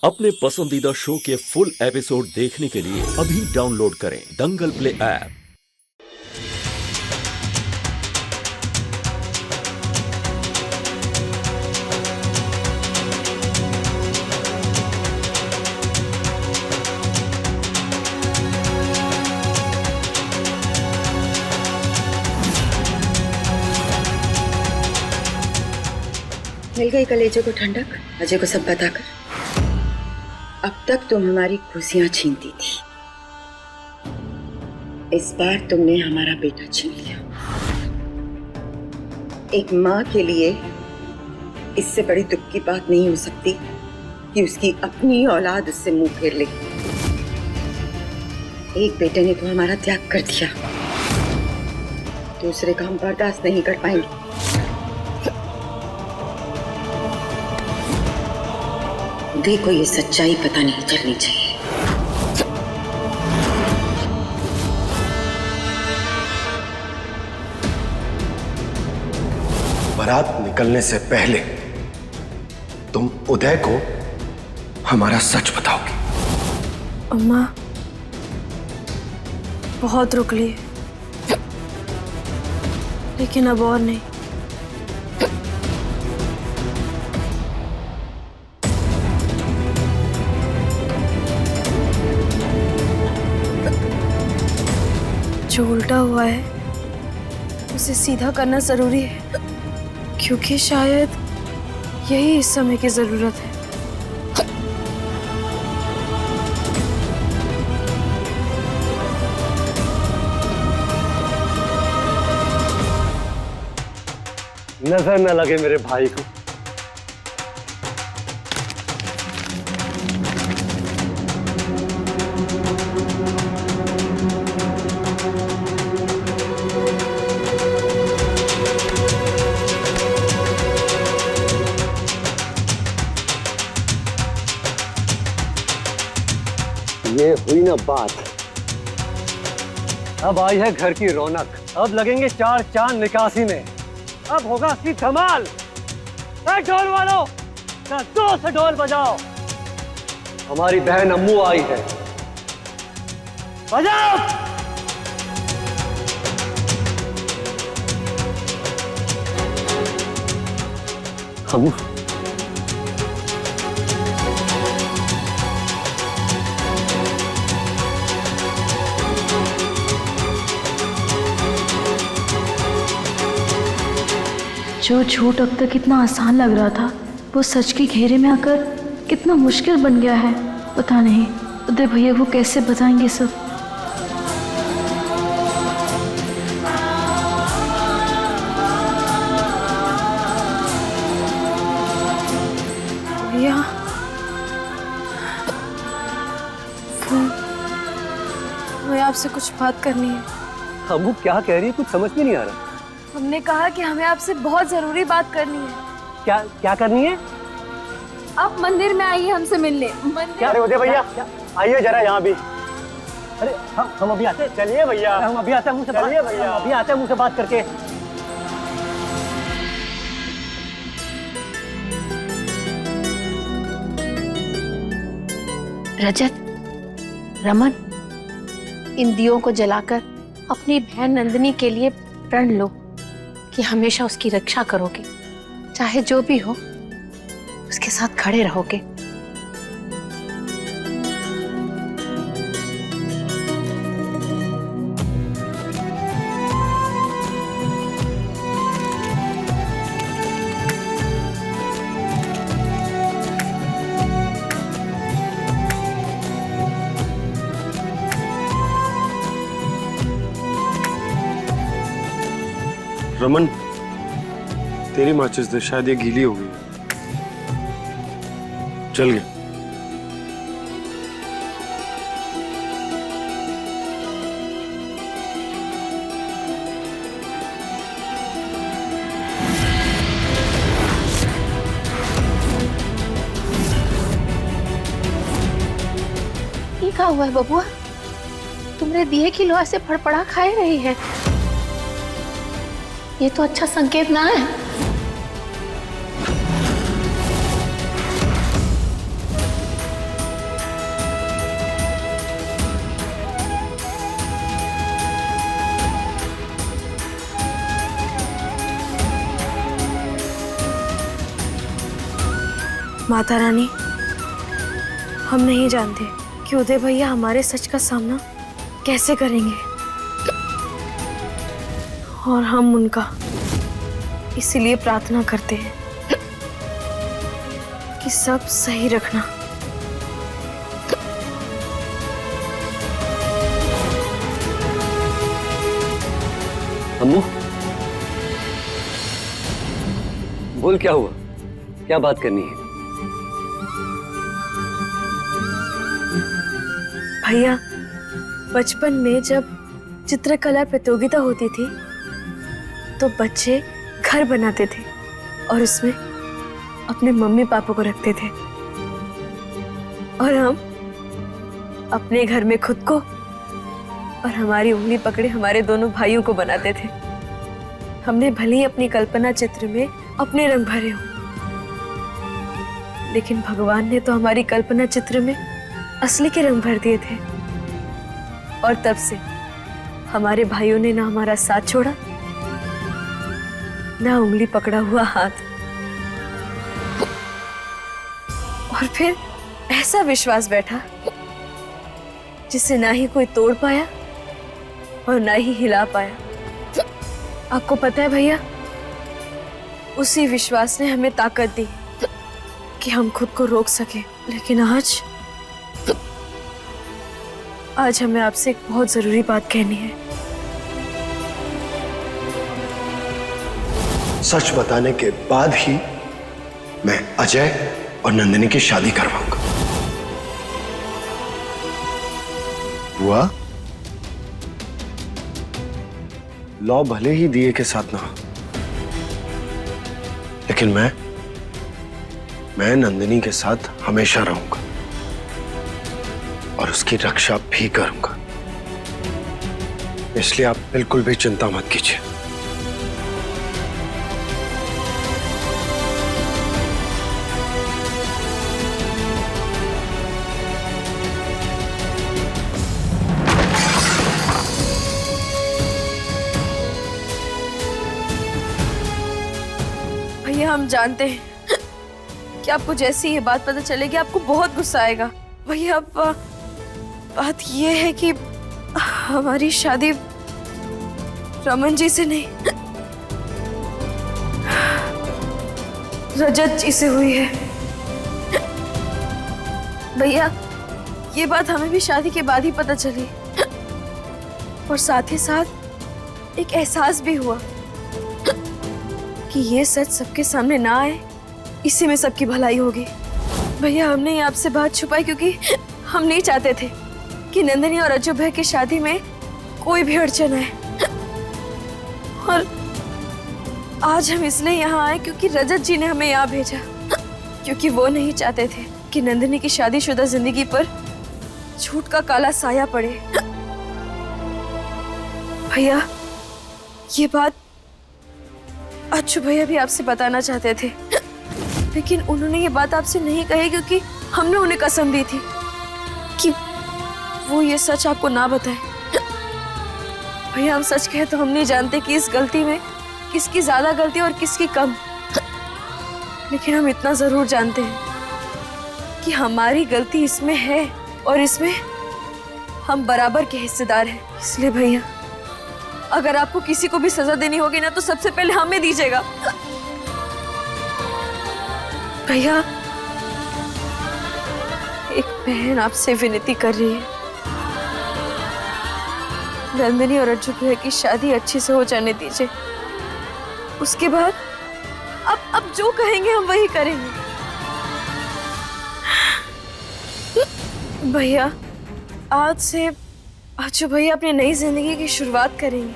अपने पसंदीदा शो के फुल एपिसोड देखने के लिए अभी डाउनलोड करें दंगल प्ले ऐप। मिल गई कलेजे को ठंडक, अजय को सब बताकर। अब तक तुम हमारी खुशियां छीनती थी, इस बार तुमने हमारा बेटा छीन लिया। एक माँ के लिए इससे बड़ी दुख की बात नहीं हो सकती कि उसकी अपनी औलाद उससे मुंह फेर ले। एक बेटे ने तो हमारा त्याग कर दिया, दूसरे का हम बर्दाश्त नहीं कर पाएंगे। देखो, ये सच्चाई पता नहीं चलनी चाहिए। बारात निकलने से पहले तुम उदय को हमारा सच बताओगी। अम्मा, बहुत रुक लिए, लेकिन अब और नहीं। जो उल्टा हुआ है उसे सीधा करना जरूरी है, क्योंकि शायद यही इस समय की जरूरत है। नजर न लगे मेरे भाई को। ये हुई ना बात। अब आई है घर की रौनक, अब लगेंगे चार चांद निकासी में, अब होगा असली धमाल। ढोल वालों, जोर से ढोल बजाओ, हमारी बहन अम्मू आई है, बजाओ। अम्मू, जो झूठ अब तक इतना आसान लग रहा था, वो सच के घेरे में आकर कितना मुश्किल बन गया है। पता नहीं उदय भैया वो कैसे बताएंगे सब। भैया, हमें आपसे कुछ बात करनी है। अम्मू क्या कह रही है, कुछ समझ में नहीं आ रहा। हमने कहा कि हमें आपसे बहुत जरूरी बात करनी है। क्या क्या करनी है? आप मंदिर में आइए हमसे मिलने। क्या रे उदय भैया, आइए जरा यहाँ भी। अरे हम अभी आते। चलिए भैया, हम अभी आते हैं मुझसे बात। चलिए भैया, अभी आते हैं मुझसे बात करके। रजत, रमन, इन दियों को जलाकर अपनी बहन नंदिनी के लिए प्रण लो कि हमेशा उसकी रक्षा करोगे, चाहे जो भी हो उसके साथ खड़े रहोगे। रमन, तेरी माचिस दे, शायद ये गीली हो गई। चल गया। ये क्या हुआ है बबुआ? तुमने दिए की लोहा से फड़फड़ा खाए रही है। ये तो अच्छा संकेत ना है। माता रानी, हम नहीं जानते कि उदय भैया हमारे सच का सामना कैसे करेंगे, और हम उनका इसीलिए प्रार्थना करते हैं कि सब सही रखना। अम्मू, बोल क्या हुआ, क्या बात करनी है? भैया, बचपन में जब चित्रकला प्रतियोगिता होती थी तो बच्चे घर बनाते थे और उसमें अपने मम्मी पापा को रखते थे, और हम अपने घर में खुद को और हमारी उंगली पकड़े हमारे दोनों भाइयों को बनाते थे। हमने भले ही अपनी कल्पना चित्र में अपने रंग भरे हो, लेकिन भगवान ने तो हमारी कल्पना चित्र में असली के रंग भर दिए थे, और तब से हमारे भाइयों ने ना हमारा साथ छोड़ा, ना उंगली पकड़ा हुआ हाथ। और फिर ऐसा विश्वास बैठा जिसे ना ही कोई तोड़ पाया और ना ही हिला पाया। आपको पता है भैया, उसी विश्वास ने हमें ताकत दी कि हम खुद को रोक सके। लेकिन आज हमें आपसे एक बहुत जरूरी बात कहनी है। सच बताने के बाद ही मैं अजय और नंदिनी की शादी करवाऊंगा। हुआ? लॉ भले ही दिए के साथ ना हो, लेकिन मैं नंदिनी के साथ हमेशा रहूंगा और उसकी रक्षा भी करूंगा, इसलिए आप बिल्कुल भी चिंता मत कीजिए। भैया, हम जानते हैं कि आपको जैसी ये बात पता चलेगी आपको बहुत गुस्सा आएगा। भैया, बात ये है कि हमारी शादी रमन जी से नहीं, रजत जी से हुई है। भैया, ये बात हमें भी शादी के बाद ही पता चली, और साथ ही साथ एक एहसास भी हुआ कि ये सच सबके सामने ना आए, इसी में सबकी भलाई होगी। भैया, हमने ये आपसे बात छुपाई क्योंकि हम नहीं चाहते थे कि नंदिनी और अजय भाई की शादी में कोई भी अड़चन आए, और आज हम इसलिए यहाँ आए क्योंकि रजत जी ने हमें यहाँ भेजा, क्योंकि वो नहीं चाहते थे कि नंदिनी की शादीशुदा जिंदगी पर झूठ का काला साया पड़े। भैया, ये बात अच्छू भैया भी आपसे बताना चाहते थे, लेकिन उन्होंने ये बात आपसे नहीं कही क्योंकि हमने उन्हें कसम दी थी कि वो ये सच आपको ना बताए। भैया, हम सच कहे तो हम नहीं जानते कि इस गलती में किसकी ज्यादा गलती और किसकी कम, लेकिन हम इतना जरूर जानते हैं कि हमारी गलती इसमें है और इसमें हम बराबर के हिस्सेदार हैं। इसलिए भैया, अगर आपको किसी को भी सजा देनी होगी ना तो सबसे पहले हमें दीजिएगा। भैया, एक बहन आपसे विनती कर रही है, नंदिनी और अज्जू भैया की शादी अच्छे से हो जाने दीजिए, उसके बाद अब जो कहेंगे हम वही करेंगे। भैया, आज से अज्जू भैया अपनी नई जिंदगी की शुरुआत करेंगे,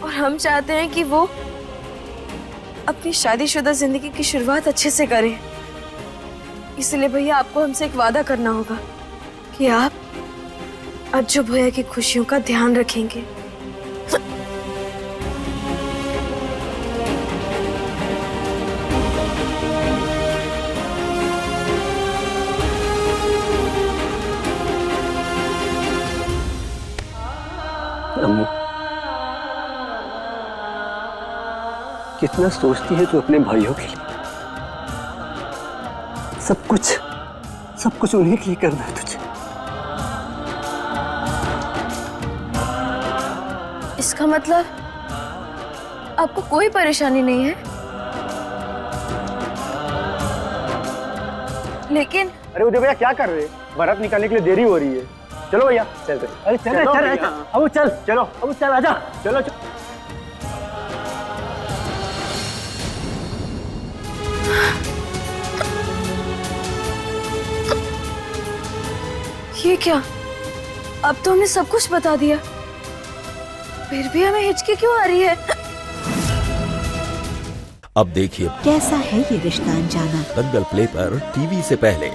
और हम चाहते हैं कि वो अपनी शादीशुदा जिंदगी की शुरुआत अच्छे से करें। इसलिए भैया, आपको हमसे एक वादा करना होगा कि आप अज्जू भैया की खुशियों का ध्यान रखेंगे। अम्मू, कितना सोचती है तू अपने भाइयों के लिए, सब कुछ उन्हीं के लिए करना है तुझे। इसका मतलब आपको कोई परेशानी नहीं है? लेकिन अरे उदय भैया क्या कर रहे हैं? बारात निकालने के लिए देरी हो रही है। चलो भैया चलते। अरे चल अब चल, चलो अब चल, आजा चलो। ये क्या? अब तो हमने सब कुछ बता दिया, फिर भी हमें हिचकी क्यों आ रही है? अब देखिए कैसा है ये रिश्ता अनजाना। दंगल प्ले पर टीवी से पहले।